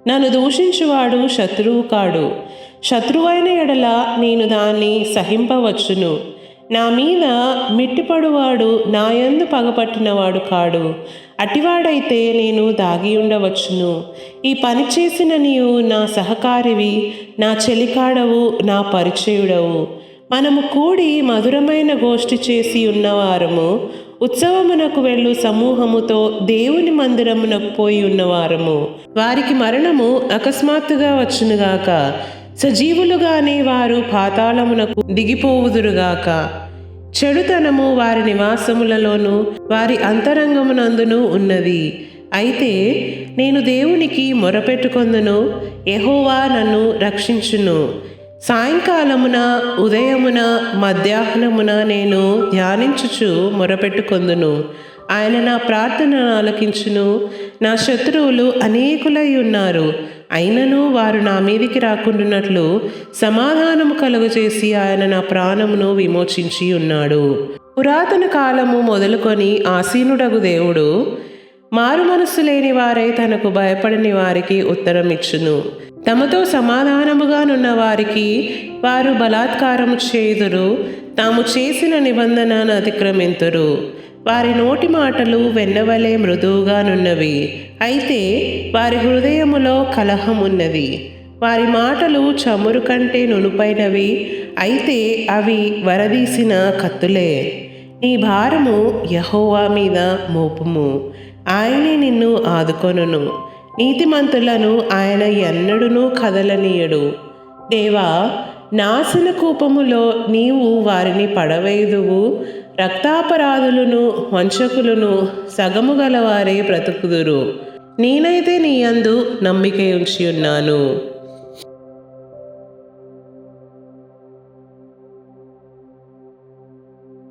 నన్ను దూషించువాడు శత్రువు కాడు. శత్రువైన ఎడల నేను దాన్ని సహింపవచ్చును. నా మీద మిట్టిపడువాడు నా యందు పగపట్టినవాడు కాడు. అటివాడైతే నేను దాగి ఉండవచ్చును. ఈ పని చేసిన నీవు నా సహకారివి, నా చెలికాడవు, నా పరిచయుడవు. మనము కూడి మధురమైన గోష్ఠి చేసి ఉన్నవారము, ఉత్సవమునకు వెళ్ళు సమూహముతో దేవుని మందిరమునకు పోయి ఉన్నవారము. వారికి మరణము అకస్మాత్తుగా వచ్చునుగాక. సజీవులుగానే వారు పాతాళమునకు దిగిపోవుదురుగాక. చెడుతనము వారి నివాసములలోను వారి అంతరంగమునందును ఉన్నది. అయితే నేను దేవునికి మొరపెట్టుకొందును, యెహోవా నన్ను రక్షించును. సాయంకాలమున, ఉదయమున, మధ్యాహ్నమున నేను ధ్యానించుచు మొరపెట్టుకొందును. ఆయన నా ప్రార్థనను ఆలకించును. నా శత్రువులు అనేకులై ఉన్నారు, అయినను వారు నా మీదికి రాకుండానట్లు సమాధానము కలుగజేసి ఆయన నా ప్రాణమును విమోచించి ఉన్నాడు. పురాతన కాలము మొదలుకొని ఆసీనుడగు దేవుడు మారు మనస్సు లేని వారై తనకు భయపడని వారికి ఉత్తరం ఇచ్చును. తమతో సమాధానముగానున్న వారికి వారు బలాత్కారము చేయుదురు, తాము చేసిన నిబంధనను అతిక్రమింతురు. వారి నోటి మాటలు వెన్నవలే మృదువుగానున్నవి, అయితే వారి హృదయములో కలహం ఉన్నది. వారి మాటలు చమురు కంటే నునుపైనవి, అయితే అవి వరదీసిన కత్తులే. నీ భారము యెహోవా మీద మోపుము, ఆయనే నిన్ను ఆదుకొనును. నీతిమంతులను ఆయన ఎన్నడూనూ కదలనీయడు. దేవా, నాశన కూపములో నీవు వారిని పడవేయుదువు. రక్తాపరాధులను వంచకులను సగము గలవారే బ్రతుకుదురు. నేనైతే నీ యందు నమ్మిక ఉంచి ఉన్నాను.